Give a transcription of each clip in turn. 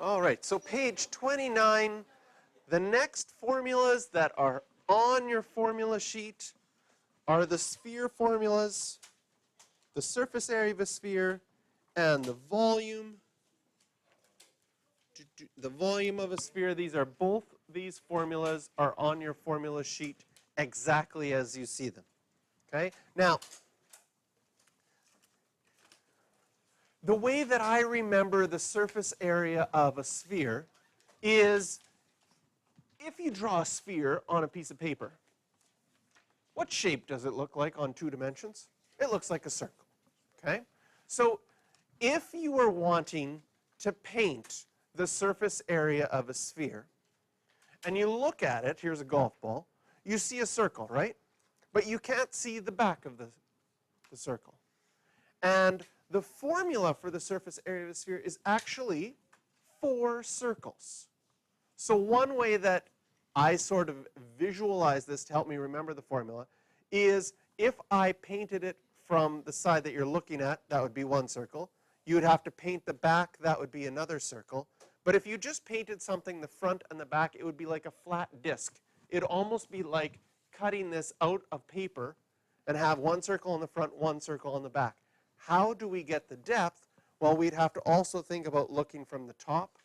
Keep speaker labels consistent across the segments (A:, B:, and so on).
A: All right, so page 29, the next formulas that are on your formula sheet are the sphere formulas, the surface area of a sphere, and the volume. The volume of a sphere, both these formulas are on your formula sheet exactly as you see them. Okay? Now, the way that I remember the surface area of a sphere is if you draw a sphere on a piece of paper, what shape does it look like on 2 dimensions? It looks like a circle. Okay? So if you were wanting to paint the surface area of a sphere, and you look at it, here's a golf ball, you see a circle, right? But you can't see the back of the circle. And the formula for the surface area of a sphere is actually 4 circles. So one way that I sort of visualize this to help me remember the formula is if I painted it from the side that you're looking at, that would be 1 circle. You would have to paint the back, that would be another circle. But if you just painted something the front and the back, it would be like a flat disc. It'd almost be like cutting this out of paper and have 1 circle on the front, 1 circle on the back. How do we get the depth? Well, we'd have to also think about looking from the top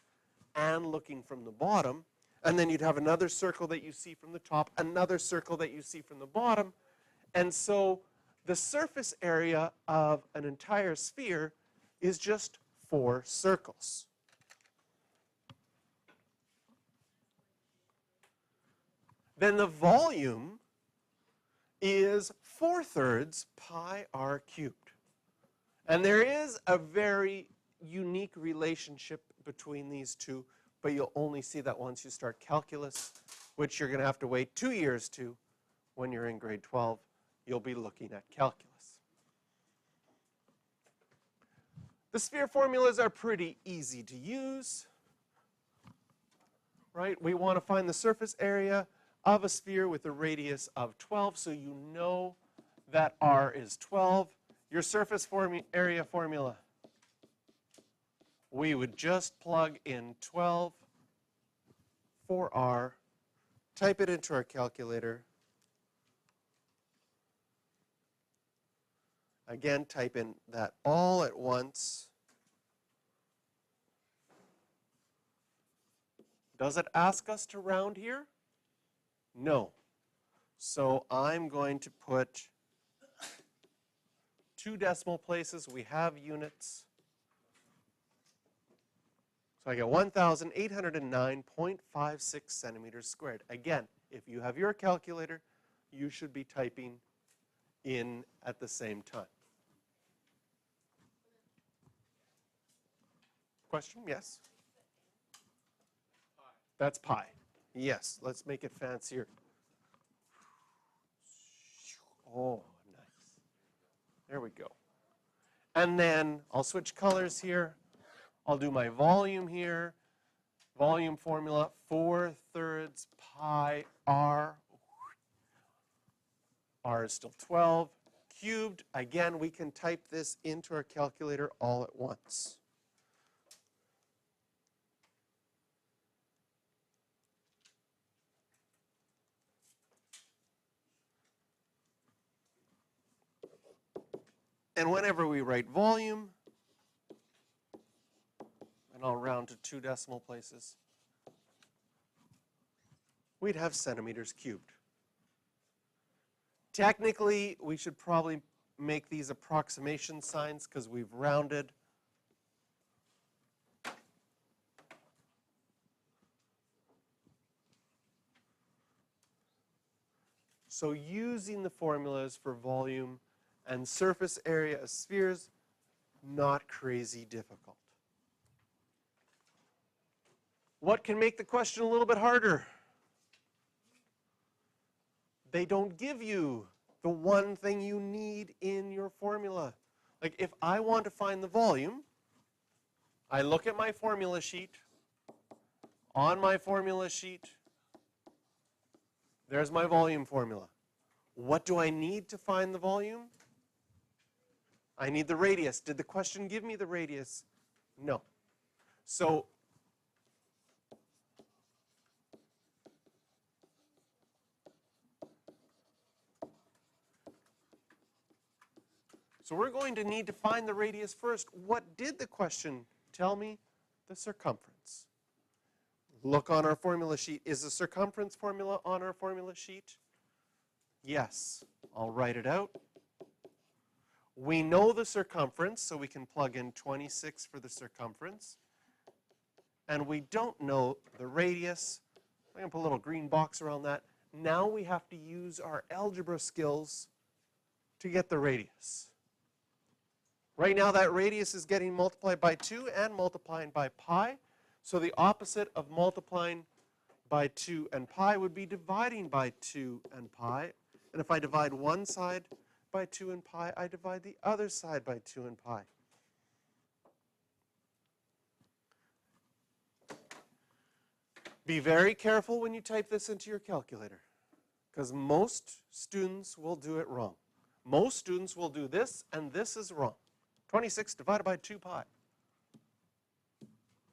A: and looking from the bottom. And then you'd have another circle that you see from the top, another circle that you see from the bottom. And so the surface area of an entire sphere is just 4 circles. Then the volume is 4/3 pi r cubed. And there is a very unique relationship between these two, but you'll only see that once you start calculus, which you're going to have to wait 2 years to when you're in grade 12. You'll be looking at calculus. The sphere formulas are pretty easy to use, right? We want to find the surface area of a sphere with a radius of 12, so you know that r is 12. Your surface area formula, we would just plug in 12 for r, type it into our calculator. Again, type in that all at once. Does it ask us to round here? No. So I'm going to put 2 decimal places. We have units. So I get 1,809.56 centimeters squared. Again, if you have your calculator, you should be typing in at the same time. Question? Yes? That's pi. Yes, let's make it fancier. Oh, nice. There we go. And then I'll switch colors here. I'll do my volume here. Volume formula, 4/3 pi r. R is still 12. Cubed, again, we can type this into our calculator all at once. And whenever we write volume, and I'll round to 2 decimal places, we'd have centimeters cubed. Technically, we should probably make these approximation signs because we've rounded. So using the formulas for volume and surface area of spheres, not crazy difficult. What can make the question a little bit harder? They don't give you the one thing you need in your formula. Like if I want to find the volume, I look at my formula sheet. On my formula sheet, there's my volume formula. What do I need to find the volume? I need the radius. Did the question give me the radius? No. So So we're going to need to find the radius first. What did the question tell me? The circumference. Look on our formula sheet. Is the circumference formula on our formula sheet? Yes. I'll write it out. We know the circumference, so we can plug in 26 for the circumference. And we don't know the radius. I'm going to put a little green box around that. Now we have to use our algebra skills to get the radius. Right now that radius is getting multiplied by 2 and multiplying by pi. So the opposite of multiplying by 2 and pi would be dividing by 2 and pi. And if I divide one side by 2 and pi, I divide the other side by 2 and pi. Be very careful when you type this into your calculator, because most students will do it wrong. Most students will do this, and this is wrong. 26 divided by 2 pi.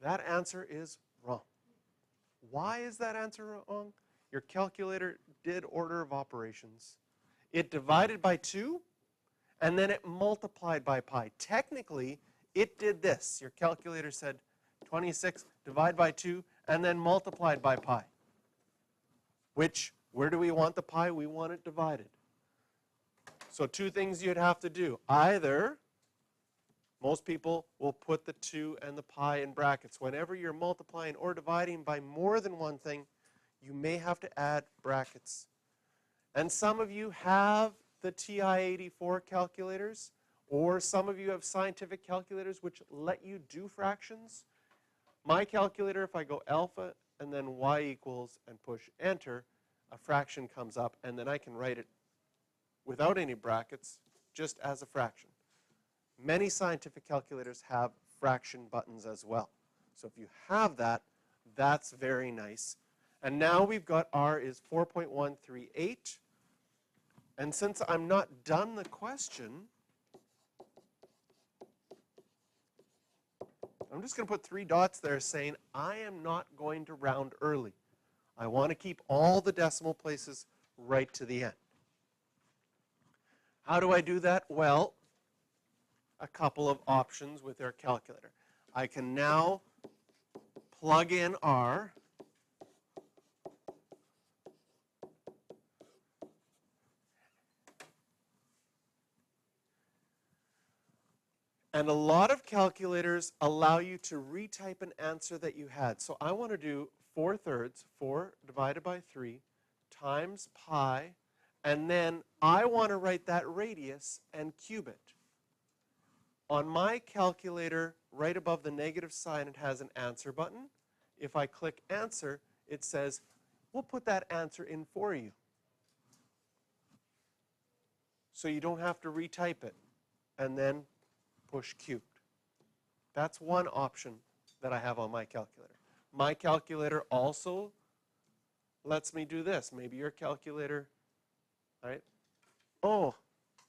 A: That answer is wrong. Why is that answer wrong? Your calculator did order of operations. It divided by 2, and then it multiplied by pi. Technically, it did this. Your calculator said 26 divided by 2, and then multiplied by pi. Which, where do we want the pi? We want it divided. So two things you'd have to do. Either, most people will put the 2 and the pi in brackets. Whenever you're multiplying or dividing by more than one thing, you may have to add brackets. And some of you have the TI-84 calculators, or some of you have scientific calculators which let you do fractions. My calculator, if I go alpha and then y equals and push enter, a fraction comes up, and then I can write it without any brackets, just as a fraction. Many scientific calculators have fraction buttons as well. So if you have that, that's very nice. And now we've got r is 4.138. And since I'm not done the question, I'm just going to put 3 dots there saying I am not going to round early. I want to keep all the decimal places right to the end. How do I do that? Well, a couple of options with our calculator. I can now plug in r. And a lot of calculators allow you to retype an answer that you had. So I want to do 4/3, 4 divided by 3, times pi, and then I want to write that radius and cube it. On my calculator, right above the negative sign, it has an answer button. If I click answer, it says, we'll put that answer in for you. So you don't have to retype it and then push cubed. That's one option that I have on my calculator. My calculator also lets me do this. Maybe your calculator, right? Oh,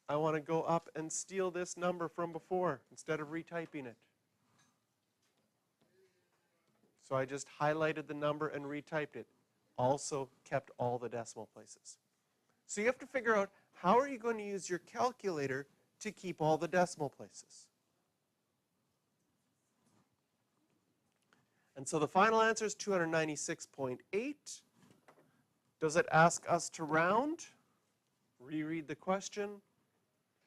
A: I want to go up and steal this number from before instead of retyping it. So I just highlighted the number and retyped it. Also kept all the decimal places. So you have to figure out, how are you going to use your calculator to keep all the decimal places? And so the final answer is 296.8. Does it ask us to round? Reread the question.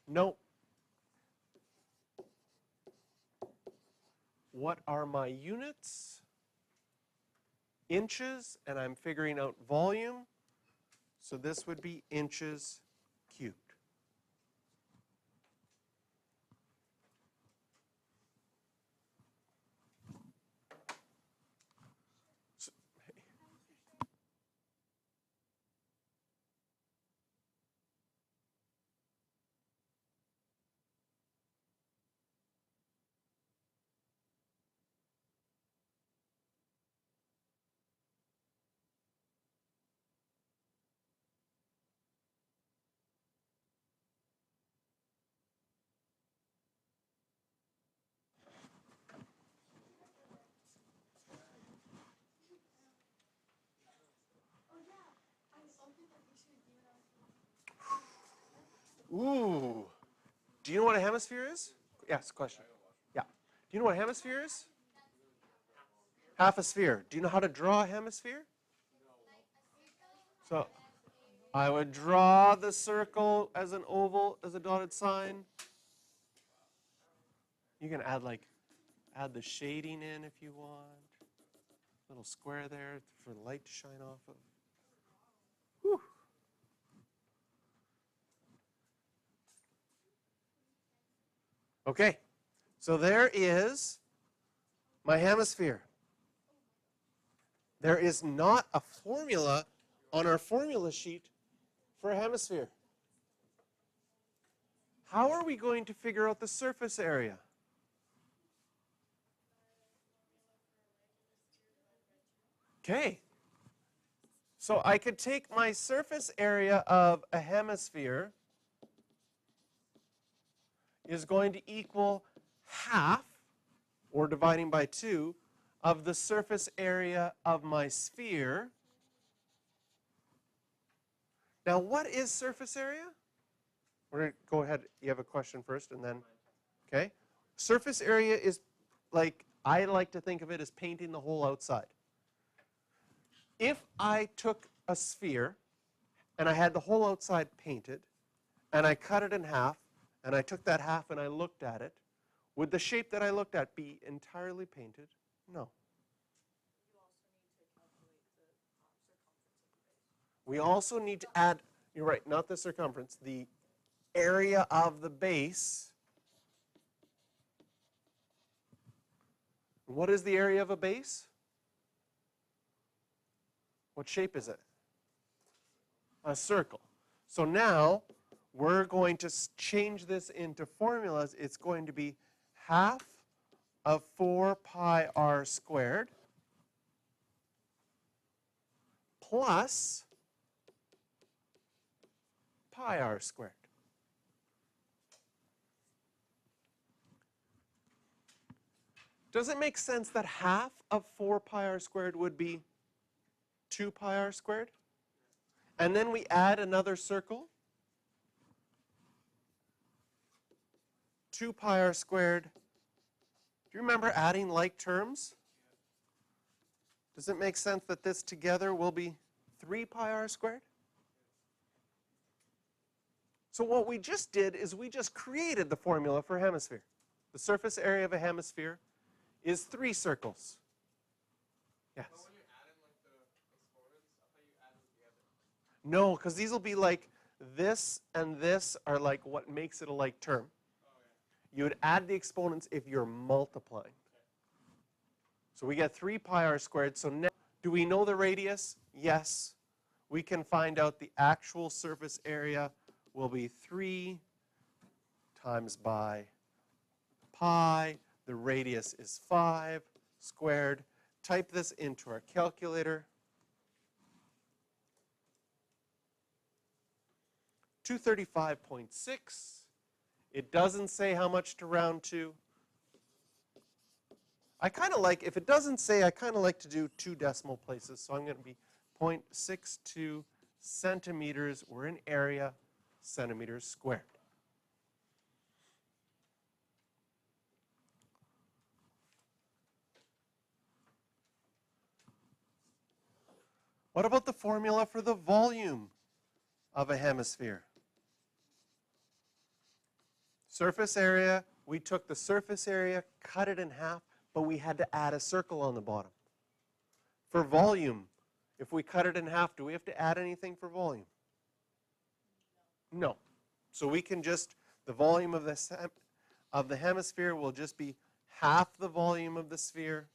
A: Nope. What are my units? Inches, and I'm figuring out volume. So this would be inches cubed. Ooh. Do you know what a hemisphere is? Yes, question. Yeah. Do you know what a hemisphere is? Half a sphere. Do you know how to draw a hemisphere? So I would draw the circle as an oval, as a dotted sign. You can add the shading in if you want. Little square there for the light to shine off of. Whew. Okay, so there is my hemisphere. There is not a formula on our formula sheet for a hemisphere. How are we going to figure out the surface area? Okay. So I could take my surface area of a hemisphere is going to equal half, or dividing by 2, of the surface area of my sphere. Now, what is surface area? We're going to go ahead. You have a question first, and then, okay? Surface area is I like to think of it as painting the whole outside. If I took a sphere and I had the whole outside painted, and I cut it in half, and I took that half and I looked at it, would the shape that I looked at be entirely painted? No. We also need to add, you're right, not the circumference, the area of the base. What is the area of a base? What shape is it? A circle. So now we're going to change this into formulas. It's going to be half of 4 pi r squared plus pi r squared. Does it make sense that half of 4 pi r squared would be 2 pi r squared? And then we add another circle. 2 pi r squared. Do you remember adding like terms? Does it make sense that this together will be 3 pi r squared? So what we just did is we just created the formula for a hemisphere. The surface area of a hemisphere is 3 circles. Yes? But when you add in like the exponents, I thought you added together. No, because these will be like this and this are like what makes it a like term. Oh, yeah. You would add the exponents if you're multiplying. Okay. So we get 3 pi r squared. So now, do we know the radius? Yes. We can find out the actual surface area will be 3 times by pi. The radius is 5 squared. Type this into our calculator. 235.6. It doesn't say how much to round to. I kind of like, if it doesn't say, I kind of like to do 2 decimal places. So I'm going to be 0.62 centimeters. We're in area, centimeters squared. What about the formula for the volume of a hemisphere? Surface area, we took the surface area, cut it in half, but we had to add a circle on the bottom. For volume, if we cut it in half, do we have to add anything for volume? No. So we can just, the volume of the hemisphere will just be half the volume of the sphere.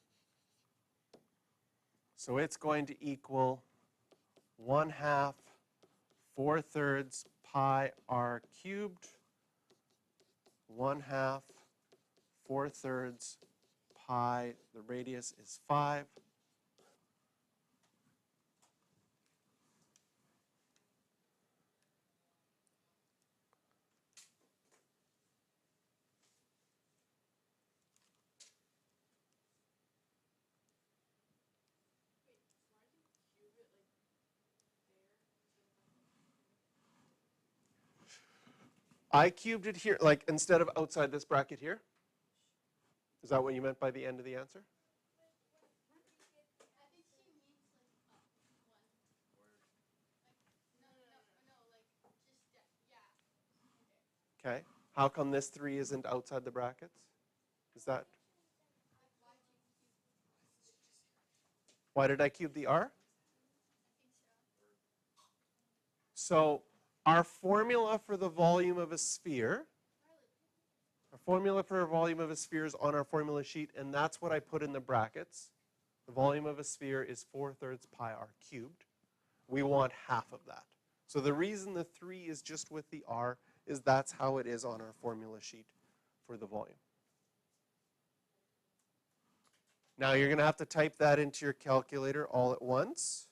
A: So it's going to equal 1/2 4/3 pi r cubed, 1/2 4/3 pi, the radius is 5. I cubed it here, like instead of outside this bracket here. Is that what you meant by the end of the answer? Okay. How come this 3 isn't outside the brackets? Is that? Why did I cube the r? So our formula for the volume of a sphere, our formula for a volume of a sphere is on our formula sheet, and that's what I put in the brackets. The volume of a sphere is 4/3 pi r cubed. We want half of that. So the reason the 3 is just with the r is that's how it is on our formula sheet for the volume. Now you're going to have to type that into your calculator all at once.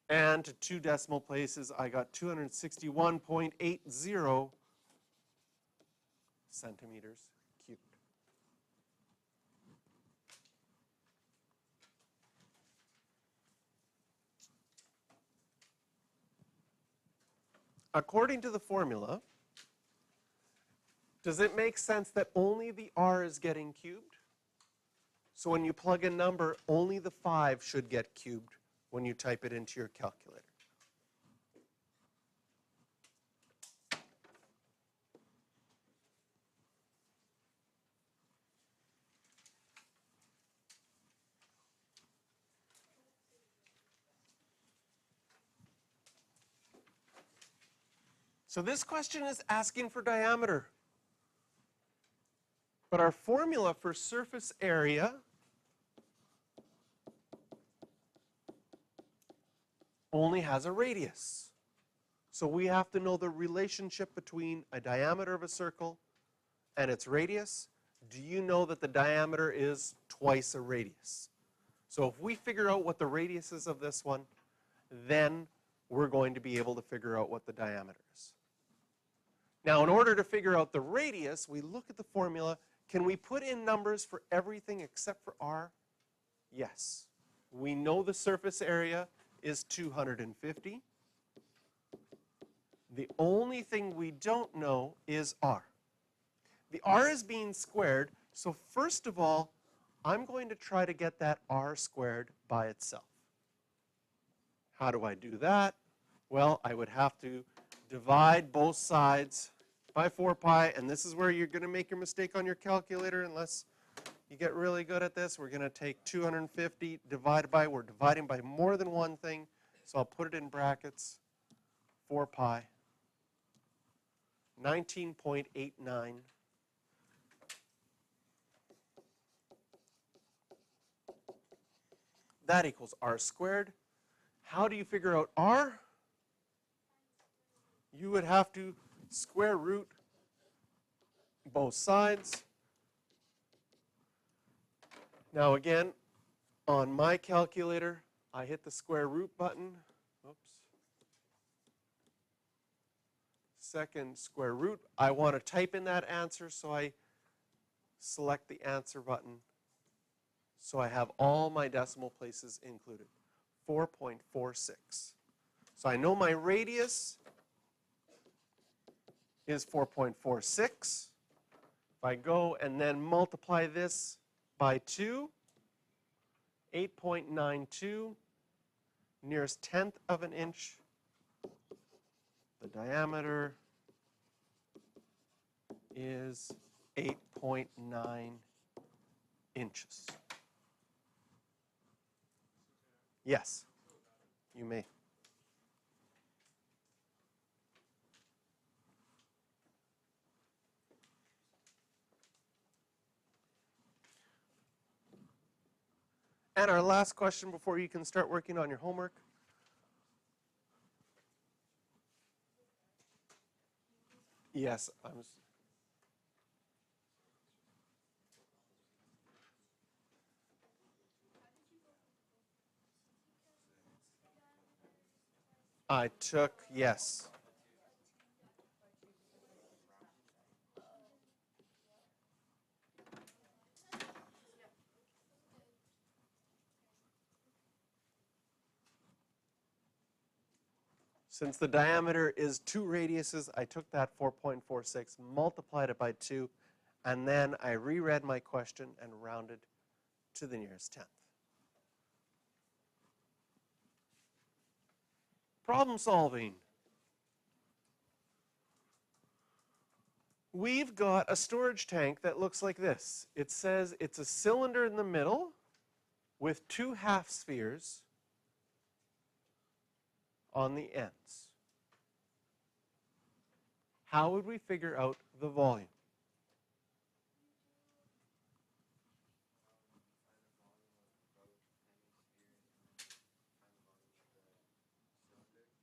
A: And to 2 decimal places, I got 261.80 centimeters cubed. According to the formula, does it make sense that only the r is getting cubed? So when you plug a number, only the 5 should get cubed when you type it into your calculator. So this question is asking for diameter. But our formula for surface area only has a radius. So we have to know the relationship between a diameter of a circle and its radius. Do you know that the diameter is twice a radius? So if we figure out what the radius is of this one, then we're going to be able to figure out what the diameter is. Now, in order to figure out the radius, we look at the formula. Can we put in numbers for everything except for r? Yes. We know the surface area is 250. The only thing we don't know is r. The r is being squared, so first of all, I'm going to try to get that r squared by itself. How do I do that? Well, I would have to divide both sides by 4 pi, and this is where you're going to make your mistake on your calculator unless you get really good at this. We're going to take 250 divided by, we're dividing by more than one thing, so I'll put it in brackets, 4 pi, 19.89. That equals r squared. How do you figure out r? You would have to square root both sides. Now again, on my calculator, I hit the square root button. Oops. Second square root. I want to type in that answer, so I select the answer button. So I have all my decimal places included. 4.46. So I know my radius is 4.46. If I go and then multiply this by 2, 8.92, nearest tenth of an inch. The diameter is 8.9 inches. Yes, you may. And our last question before you can start working on your homework. Yes, I took, yes. Since the diameter is 2 radiuses, I took that 4.46, multiplied it by 2, and then I reread my question and rounded to the nearest tenth. Problem solving. We've got a storage tank that looks like this. It says it's a cylinder in the middle with 2 half spheres on the ends. How would we figure out the volume?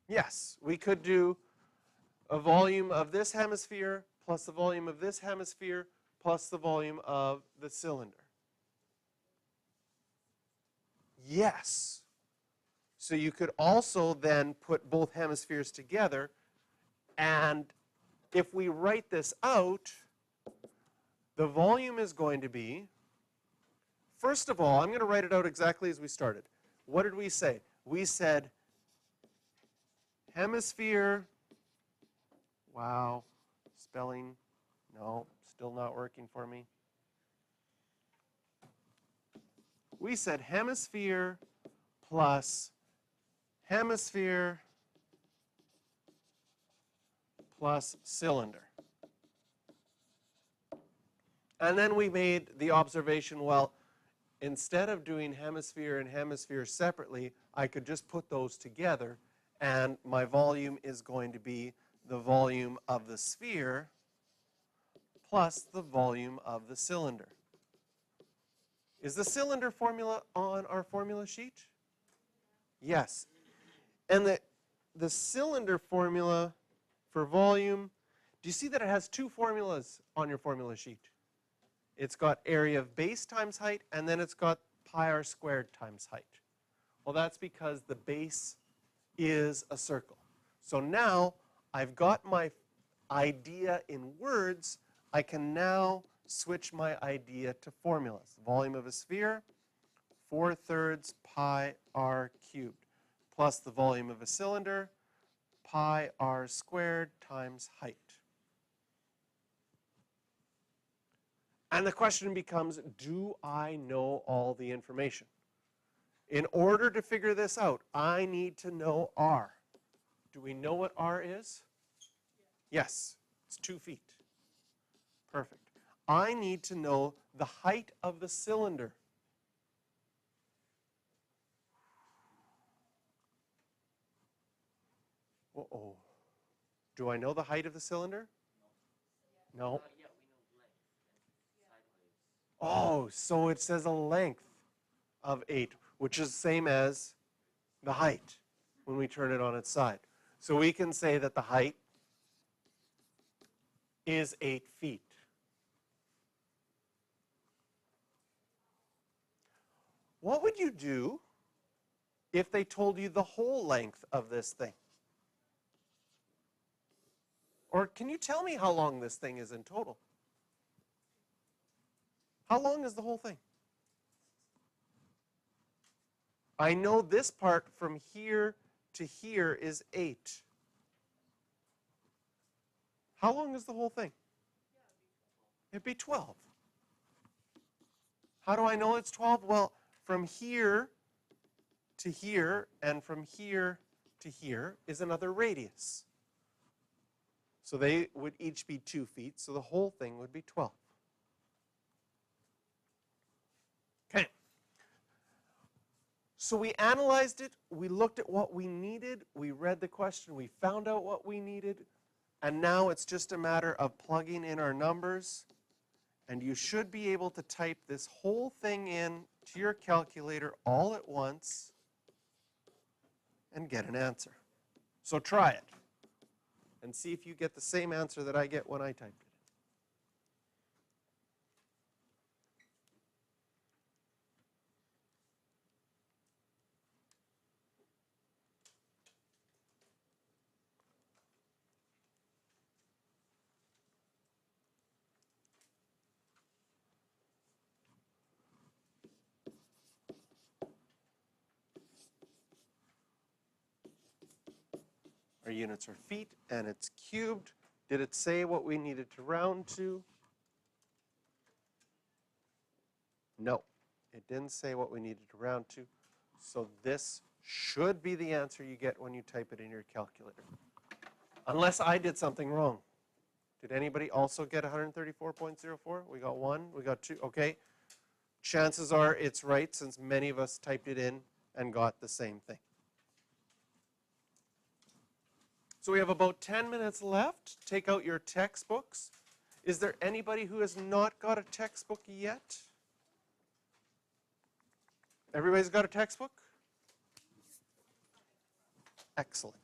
A: Yes, we could do a volume of this hemisphere plus the volume of this hemisphere plus the volume of the cylinder. Yes. So you could also then put both hemispheres together, and if we write this out, the volume is going to be, first of all, I'm going to write it out exactly as we started. What did we say? We said hemisphere, wow, spelling, no, still not working for me. We said hemisphere plus hemisphere plus cylinder. And then we made the observation, well, instead of doing hemisphere and hemisphere separately, I could just put those together, and my volume is going to be the volume of the sphere plus the volume of the cylinder. Is the cylinder formula on our formula sheet? Yes. And the cylinder formula for volume, do you see that it has 2 formulas on your formula sheet? It's got area of base times height, and then it's got pi r squared times height. Well, that's because the base is a circle. So now I've got my idea in words. I can now switch my idea to formulas. Volume of a sphere, 4/3 pi r cubed, plus the volume of a cylinder, pi r squared times height. And the question becomes, do I know all the information? In order to figure this out, I need to know r. Do we know what r is? Yes, it's 2 feet. Perfect. I need to know the height of the cylinder. Uh-oh. Do I know the height of the cylinder? No. Oh, so it says a length of 8, which is the same as the height when we turn it on its side. So we can say that the height is 8 feet. What would you do if they told you the whole length of this thing? Or can you tell me how long this thing is in total? How long is the whole thing? I know this part from here to here is 8. How long is the whole thing? It'd be 12. How do I know it's 12? Well, from here to here and from here to here is another radius. So they would each be 2 feet, so the whole thing would be 12. Okay. So we analyzed it, we looked at what we needed, we read the question, we found out what we needed, and now it's just a matter of plugging in our numbers, and you should be able to type this whole thing in to your calculator all at once and get an answer. So try it and see if you get the same answer that I get when I typed it. Are units are feet, and it's cubed. Did it say what we needed to round to? No, it didn't say what we needed to round to. So this should be the answer you get when you type it in your calculator. Unless I did something wrong. Did anybody also get 134.04? We got one, we got two, okay. Chances are it's right since many of us typed it in and got the same thing. So we have about 10 minutes left. Take out your textbooks. Is there anybody who has not got a textbook yet? Everybody's got a textbook? Excellent.